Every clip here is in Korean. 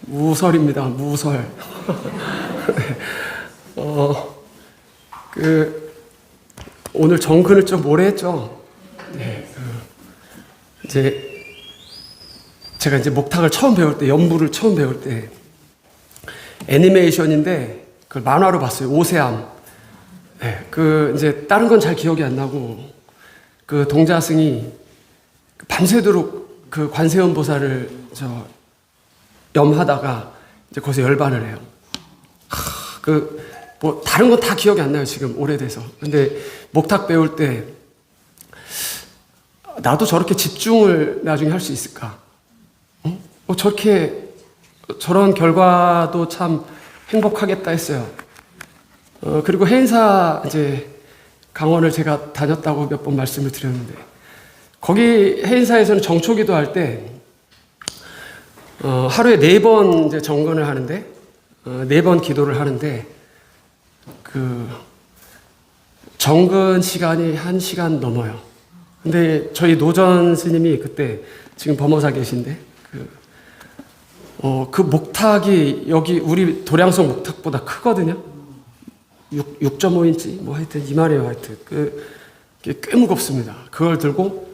무설입니다. 무설. 오늘 정근을 좀 오래 했죠. 네, 제가 이제 목탁을 처음 배울 때, 연부를 처음 배울 때, 애니메이션인데, 그걸 만화로 봤어요. 오세암. 네, 이제, 다른 건 잘 기억이 안 나고, 동자승이 밤새도록 관세음 보살을 염하다가, 이제 거기서 열반을 해요. 다른 건 다 기억이 안 나요, 지금, 오래돼서. 근데, 목탁 배울 때, 나도 저렇게 집중을 나중에 할 수 있을까? 저런 결과도 참 행복하겠다 했어요. 그리고 해인사 강원을 제가 다녔다고 몇 번 말씀을 드렸는데, 거기 해인사에서는 정초기도 할 때, 하루에 4번 정근을 하는데, 4번 기도를 하는데, 정근 시간이 1시간 넘어요. 근데 저희 노전 스님이 그때 지금 범어사 계신데, 목탁이 여기 우리 도량성 목탁보다 크거든요. 6.5인치? 뭐 하여튼 이만해요, 하여튼. 꽤 무겁습니다. 그걸 들고,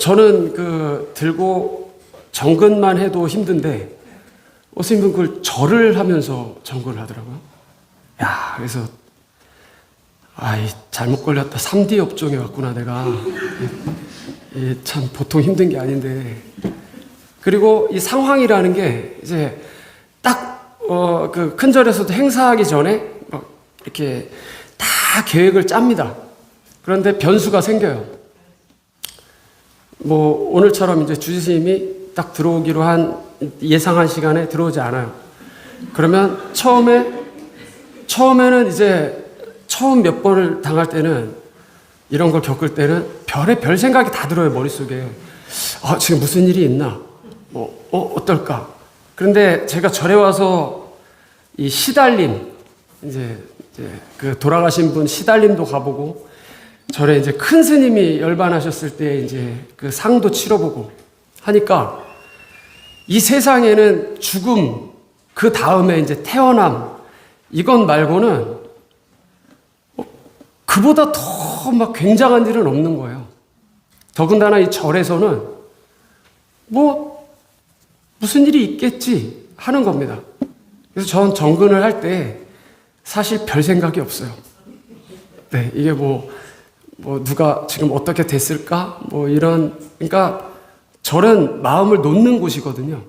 저는 들고 정근만 해도 힘든데, 스님은 그걸 절을 하면서 정근을 하더라고요. 그래서, 잘못 걸렸다. 3D 업종에 왔구나, 내가. 참 보통 힘든 게 아닌데. 그리고 이 상황이라는 게 이제 딱, 큰 절에서도 행사하기 전에 이렇게 다 계획을 짭니다. 그런데 변수가 생겨요. 오늘처럼 이제 주지스님이 딱 들어오기로 예상한 시간에 들어오지 않아요. 그러면 처음에는 이제 처음 몇 번을 당할 때는 이런 걸 겪을 때는 별 생각이 다 들어요, 머릿속에. 지금 무슨 일이 있나? 어떨까? 그런데 제가 절에 와서 이 시달림, 돌아가신 분 시달림도 가보고, 절에 이제 큰 스님이 열반하셨을 때 이제 상도 치러보고 하니까 이 세상에는 죽음, 그 다음에 이제 태어남, 이건 말고는 그보다 더 막 굉장한 일은 없는 거예요. 더군다나 이 절에서는 무슨 일이 있겠지 하는 겁니다. 그래서 전 정근을 할 때 사실 별 생각이 없어요. 네, 이게 누가 지금 어떻게 됐을까? 그러니까 절은 마음을 놓는 곳이거든요.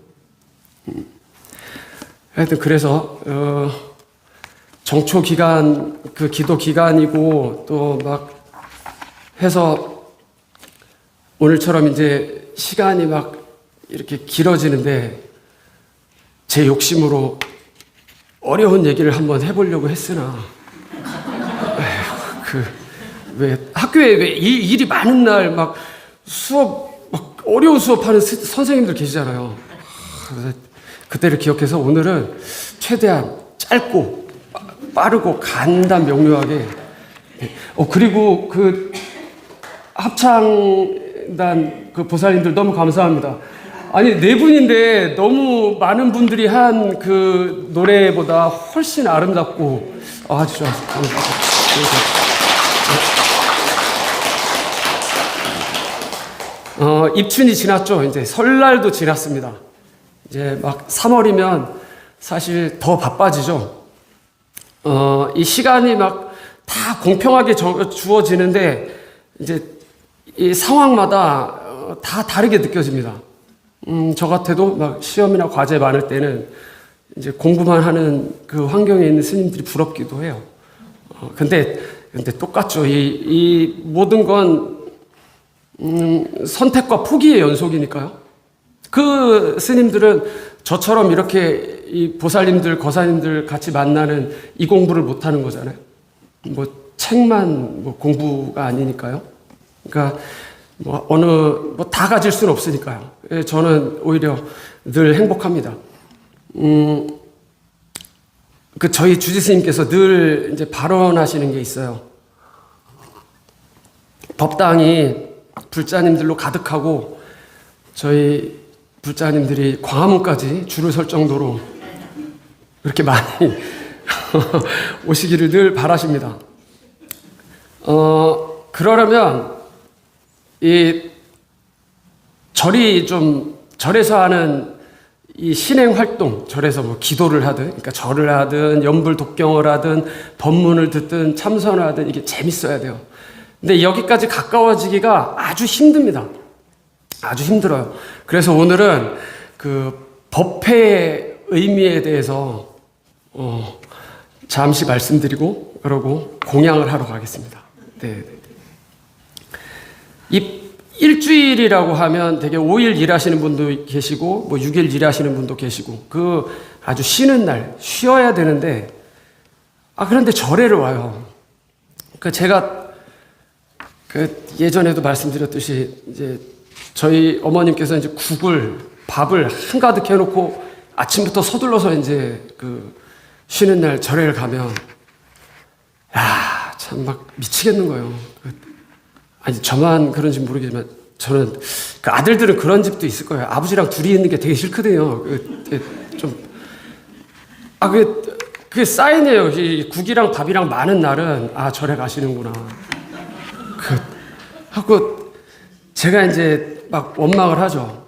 하여튼 그래서, 정초 기간, 기도 기간이고, 또 막 해서 오늘처럼 이제 시간이 막 이렇게 길어지는데 제 욕심으로 어려운 얘기를 한번 해보려고 했으나, 학교에 왜 일이 많은 날 막 어려운 수업하는 선생님들 계시잖아요. 그래서 그때를 기억해서 오늘은 최대한 짧고 빠르고 간단 명료하게. 그리고 합창단 보살님들 너무 감사합니다. 아니, 4분인데 너무 많은 분들이 한 노래보다 훨씬 아름답고 아주 좋았습니다. 입춘이 지났죠. 이제 설날도 지났습니다. 이제 막 3월이면 사실 더 바빠지죠. 이 시간이 막 다 공평하게 주어지는데 이제 이 상황마다 다 다르게 느껴집니다. 저 같아도 막 시험이나 과제 많을 때는 이제 공부만 하는 환경에 있는 스님들이 부럽기도 해요. 근데 똑같죠. 이 모든 건 선택과 포기의 연속이니까요. 그 스님들은 저처럼 이렇게 이 보살님들, 거사님들 같이 만나는 이 공부를 못 하는 거잖아요. 책만 공부가 아니니까요. 그러니까 다 가질 수는 없으니까요. 저는 오히려 늘 행복합니다. 저희 주지스님께서 늘 이제 발언하시는 게 있어요. 법당이 불자님들로 가득하고 저희 불자님들이 광화문까지 줄을 설 정도로 그렇게 많이 오시기를 늘 바라십니다. 그러려면 이 절에서 하는 이 신행 활동, 절에서 뭐 기도를 하든, 그러니까 절을 하든, 연불 독경을 하든, 법문을 듣든, 참선을 하든, 이게 재밌어야 돼요. 근데 여기까지 가까워지기가 아주 힘듭니다. 아주 힘들어요. 그래서 오늘은 그 법회의 의미에 대해서 잠시 말씀드리고, 그러고 공양을 하러 가겠습니다. 네. 이 일주일이라고 하면 되게 5일 일하시는 분도 계시고 뭐 6일 일하시는 분도 계시고 그 아주 쉬는 날 쉬어야 되는데 그런데 절에를 와요. 그러니까 제가 그 예전에도 말씀드렸듯이 이제 저희 어머님께서 이제 밥을 한가득 해놓고 아침부터 서둘러서 이제 그 쉬는 날 절에를 가면 참 막 미치겠는 거예요. 아니 저만 그런지 모르겠지만 저는 그 아들들은 그런 집도 있을 거예요. 아버지랑 둘이 있는 게 되게 싫거든요. 그게 사인이에요. 국이랑 밥이랑 많은 날은 절에 가시는구나. 하고 제가 이제 막 원망을 하죠.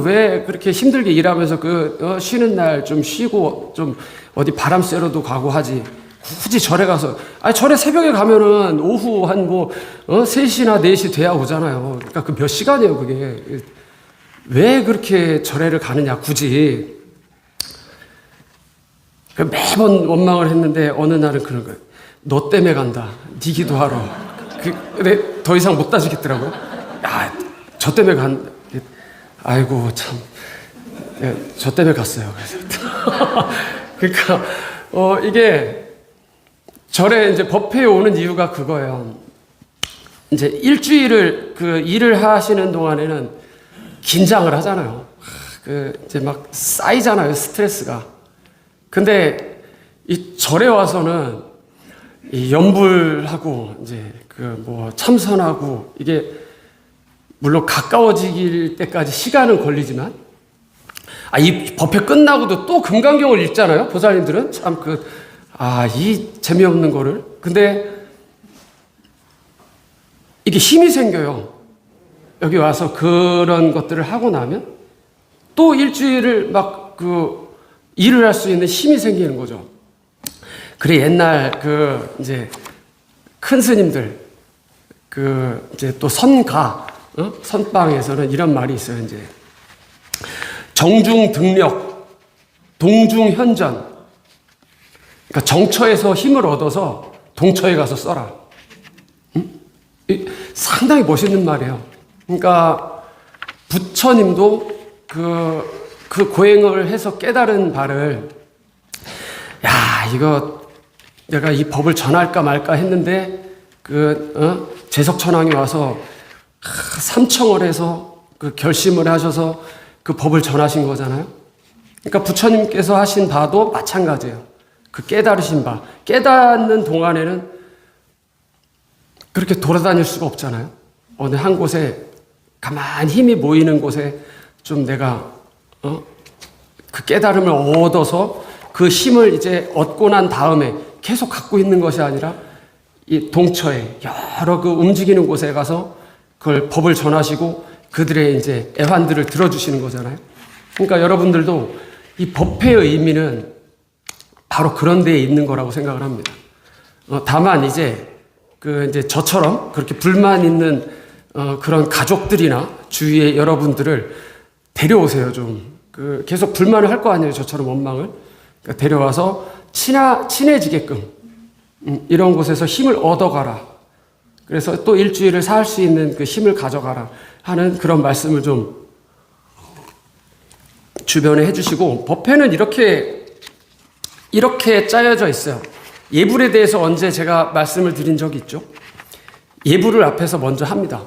왜 그렇게 힘들게 일하면서 쉬는 날 좀 쉬고 좀 어디 바람 쐬러도 가고 하지. 굳이 절에 가서, 절에 새벽에 가면은 오후 한 3시나 4시 돼야 오잖아요. 그러니까 그 몇 시간이에요, 그게. 왜 그렇게 절에를 가느냐, 굳이. 매번 원망을 했는데 어느 날은 그런 거예요. 너 때문에 간다. 네 기도하러. 근데 더 이상 못 따지겠더라고요. 저 때문에 간다. 아이고, 참. 저 때문에 갔어요. 그래서. 그러니까, 이게, 절에 이제 법회에 오는 이유가 그거예요. 이제 일주일을 일을 하시는 동안에는 긴장을 하잖아요. 이제 막 쌓이잖아요, 스트레스가. 근데 이 절에 와서는 이 연불하고 이제 참선하고 이게 물론 가까워질 때까지 시간은 걸리지만 이 법회 끝나고도 또 금강경을 읽잖아요. 보살님들은 참 이 재미없는 거를. 근데 이게 힘이 생겨요. 여기 와서 그런 것들을 하고 나면 또 일주일을 일을 할 수 있는 힘이 생기는 거죠. 그래, 옛날 이제 큰 스님들, 이제 또 선방에서는 이런 말이 있어요, 이제. 정중등력, 동중현전. 그러니까 정처에서 힘을 얻어서 동처에 가서 써라. 상당히 멋있는 말이에요. 그러니까 부처님도 그 고행을 해서 깨달은 바를 이거 내가 이 법을 전할까 말까 했는데 제석천왕이 와서 삼청을 해서 결심을 하셔서 그 법을 전하신 거잖아요. 그러니까 부처님께서 하신 바도 마찬가지예요. 깨달으신 바, 깨닫는 동안에는 그렇게 돌아다닐 수가 없잖아요. 어느 한 곳에 가만히 힘이 모이는 곳에 좀 내가 그 깨달음을 얻어서 그 힘을 이제 얻고 난 다음에 계속 갖고 있는 것이 아니라 이 동처에 여러 움직이는 곳에 가서 그걸 법을 전하시고 그들의 이제 애환들을 들어주시는 거잖아요. 그러니까 여러분들도 이 법회의 의미는 바로 그런 데에 있는 거라고 생각을 합니다. 다만 이제 이제 저처럼 그렇게 불만 있는 그런 가족들이나 주위의 여러분들을 데려오세요. 좀 계속 불만을 할 거 아니에요. 저처럼 원망을. 그러니까 데려와서 친해지게끔 이런 곳에서 힘을 얻어가라. 그래서 또 일주일을 살 수 있는 그 힘을 가져가라 하는 그런 말씀을 좀 주변에 해주시고, 법회는 이렇게 짜여져 있어요. 예불에 대해서 언제 제가 말씀을 드린 적이 있죠? 예불을 앞에서 먼저 합니다.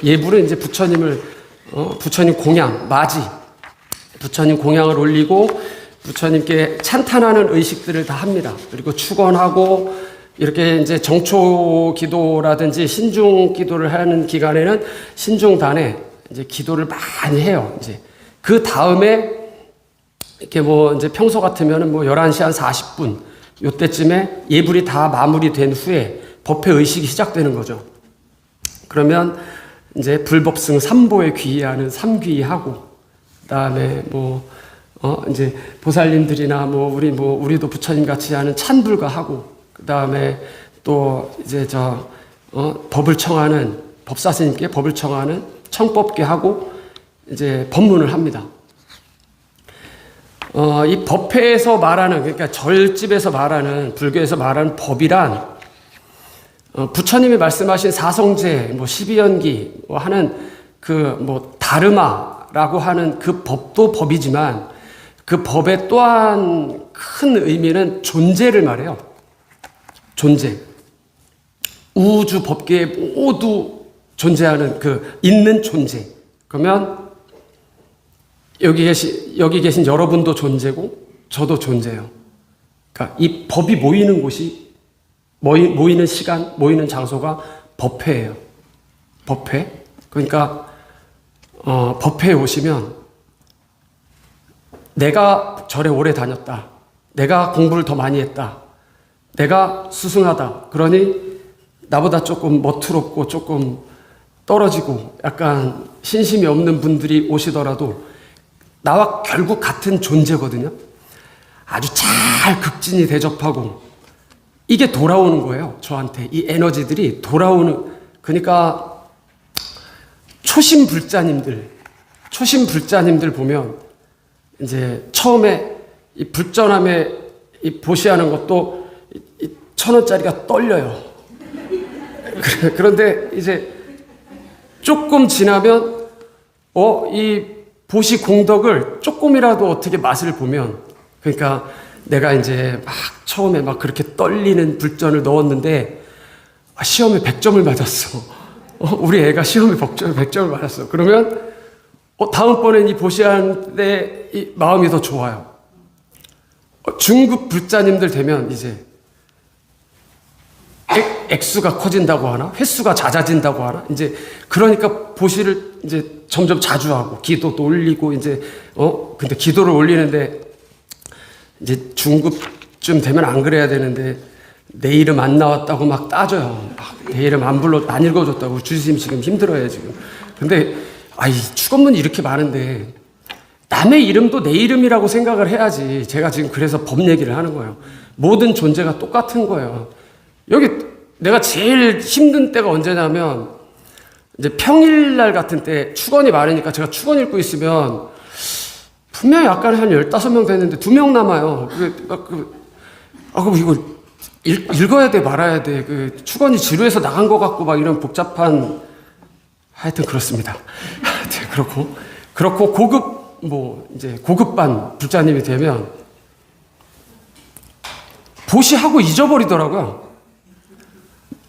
예불은 이제 부처님 공양, 맞이, 부처님 공양을 올리고 부처님께 찬탄하는 의식들을 다 합니다. 그리고 축원하고 이렇게 이제 정초 기도라든지 신중 기도를 하는 기간에는 신중단에 이제 기도를 많이 해요. 이제 그 다음에 이렇게 뭐 이제 평소 같으면은 뭐 11시 한 40분 요때쯤에 예불이 다 마무리된 후에 법회 의식이 시작되는 거죠. 그러면 이제 불법승 3보에 귀의하는 3귀의하고, 그다음에 이제 보살님들이나 우리도 부처님 같이 하는 찬불가 하고, 그다음에 또 이제 법을 청하는 법사스님께 법을 청하는 청법계 하고 이제 법문을 합니다. 이 법회에서 말하는, 그러니까 절집에서 말하는, 불교에서 말하는 법이란 부처님이 말씀하신 사성제, 12연기 하는 다르마라고 하는 그 법도 법이지만, 그 법의 또한 큰 의미는 존재를 말해요. 존재. 우주 법계에 모두 존재하는 있는 존재. 그러면 여기 계신 여러분도 존재고 저도 존재예요. 그러니까 이 법이 모이는 곳이, 모이는 시간, 모이는 장소가 법회예요. 법회. 그러니까 법회에 오시면 내가 절에 오래 다녔다, 내가 공부를 더 많이 했다, 내가 스승하다, 그러니 나보다 조금 멋스럽고 조금 떨어지고 약간 신심이 없는 분들이 오시더라도 나와 결국 같은 존재거든요. 아주 잘 극진히 대접하고 이게 돌아오는 거예요. 저한테 이 에너지들이 돌아오는. 그러니까 초심 불자님들 보면 이제 처음에 이 불전함에 이 보시하는 것도 1,000원짜리가 떨려요. 그런데 이제 조금 지나면 이 보시 공덕을 조금이라도 어떻게 맛을 보면, 그러니까 내가 이제 막 처음에 막 그렇게 떨리는 불전을 넣었는데 시험에 100점을 맞았어. 우리 애가 시험에 100점을 맞았어. 그러면 다음번엔 이 보시하는데 이 마음이 더 좋아요. 중급 불자님들 되면 이제 액수가 커진다고 하나? 횟수가 잦아진다고 하나? 이제 그러니까 보시를 이제 점점 자주 하고 기도도 올리고 이제 근데 기도를 올리는데 이제 중급쯤 되면 안 그래야 되는데 내 이름 안 나왔다고 막 따져요. 내 이름 안 읽어줬다고 주심 지금 힘들어요 지금. 근데 축원문이 이렇게 많은데 남의 이름도 내 이름이라고 생각을 해야지. 제가 지금 그래서 법 얘기를 하는 거예요. 모든 존재가 똑같은 거예요. 여기 내가 제일 힘든 때가 언제냐면 이제 평일날 같은 때 축원이 많으니까 제가 축원 읽고 있으면 분명히 아까 한 15명 됐는데 2명 남아요. 그럼 이거 읽어야 돼 말아야 돼. 축원이 지루해서 나간 것 같고 막 이런 복잡한, 하여튼 그렇습니다. 그렇고 고급반 불자님이 되면 보시하고 잊어버리더라고요.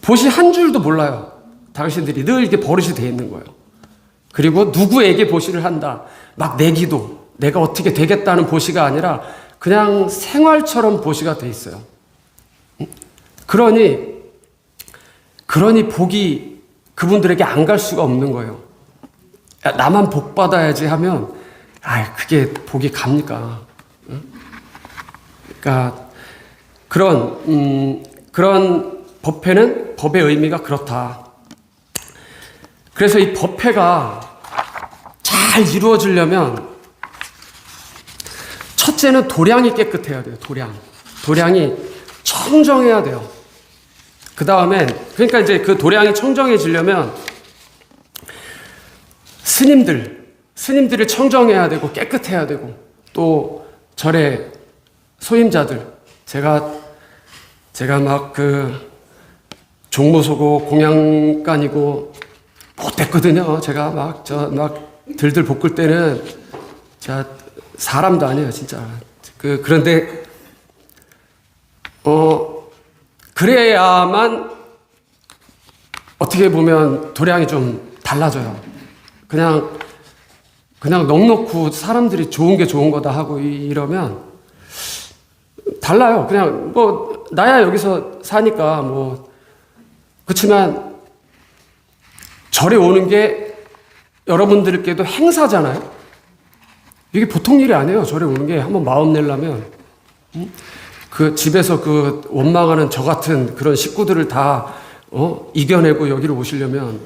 보시 한 줄도 몰라요. 당신들이 늘 이게 버릇이 돼 있는 거예요. 그리고 누구에게 보시를 한다, 막 내기도, 내가 어떻게 되겠다는 보시가 아니라 그냥 생활처럼 보시가 돼 있어요. 그러니 복이 그분들에게 안 갈 수가 없는 거예요. 나만 복 받아야지 하면 그게 복이 갑니까? 그러니까 그런 법회는 법의 의미가 그렇다. 그래서 이 법회가 잘 이루어지려면 첫째는 도량이 깨끗해야 돼요. 도량이 청정해야 돼요. 그 다음엔, 그러니까 이제 그 도량이 청정해지려면 스님들을 청정해야 되고 깨끗해야 되고, 또 절의 소임자들, 제가 막 종무소고 공양간이고 못됐거든요. 제가 막 들들 볶을 때는 제가 사람도 아니에요, 진짜. 그런데 그래야만 어떻게 보면 도량이 좀 달라져요. 그냥 넉넉히 사람들이 좋은 게 좋은 거다 하고 이러면 달라요. 그냥 나야 여기서 사니까 그렇지만 절에 오는 게 여러분들께도 행사잖아요. 이게 보통 일이 아니에요. 절에 오는 게 한번 마음 내려면 그 집에서 그 원망하는 저 같은 그런 식구들을 다 이겨내고 여기로 오시려면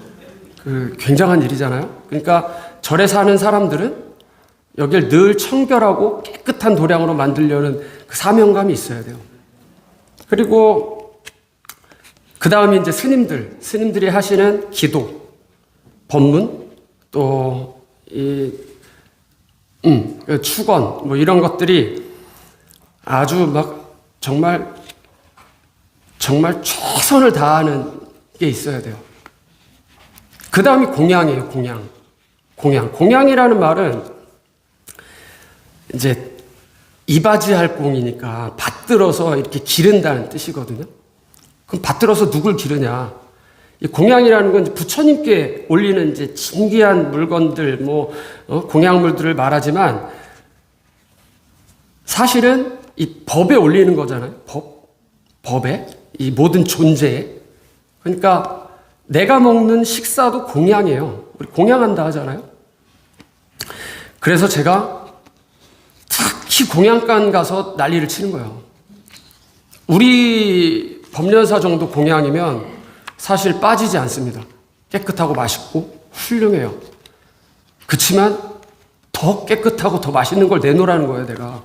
그 굉장한 일이잖아요. 그러니까 절에 사는 사람들은 여길 늘 청결하고 깨끗한 도량으로 만들려는 그 사명감이 있어야 돼요. 그리고 그 다음에 이제 스님들이 하시는 기도, 법문, 또 축원 뭐 이런 것들이 아주 막 정말 최선을 다하는 게 있어야 돼요. 그 다음이 공양이에요. 공양이라는 말은 이제 이바지할 공이니까 받들어서 이렇게 기른다는 뜻이거든요. 그럼 받들어서 누굴 기르냐? 이 공양이라는 건 부처님께 올리는 이제 진귀한 물건들, 공양물들을 말하지만 사실은 이 법에 올리는 거잖아요. 법에 이 모든 존재에. 그러니까 내가 먹는 식사도 공양이에요. 우리 공양한다 하잖아요. 그래서 제가 특히 공양간 가서 난리를 치는 거예요. 우리 법련사 정도 공양이면 사실 빠지지 않습니다. 깨끗하고 맛있고 훌륭해요. 그렇지만 더 깨끗하고 더 맛있는 걸 내놓으라는 거예요, 내가.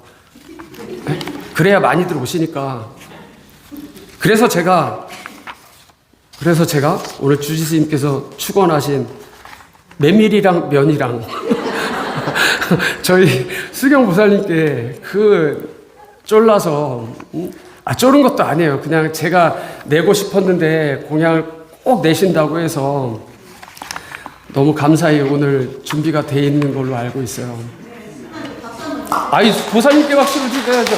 네? 그래야 많이들 오시니까. 그래서 제가 오늘 주지스님께서 축원하신 메밀이랑 면이랑 저희 수경보살님께 쫄라서 쫄은 것도 아니에요. 그냥 제가 내고 싶었는데 공양을 꼭 내신다고 해서 너무 감사히 오늘 준비가 돼 있는 걸로 알고 있어요. 보살님께 박수를 드려야죠.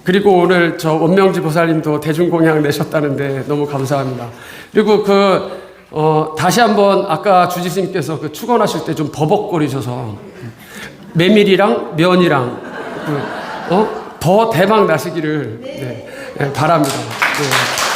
그리고 오늘 저 원명지 보살님도 대중공양 내셨다는데 너무 감사합니다. 그리고 다시 한번 아까 주지스님께서 축원하실 때 좀 버벅거리셔서 메밀이랑 면이랑 더 대박 나시기를 바랍니다. 네.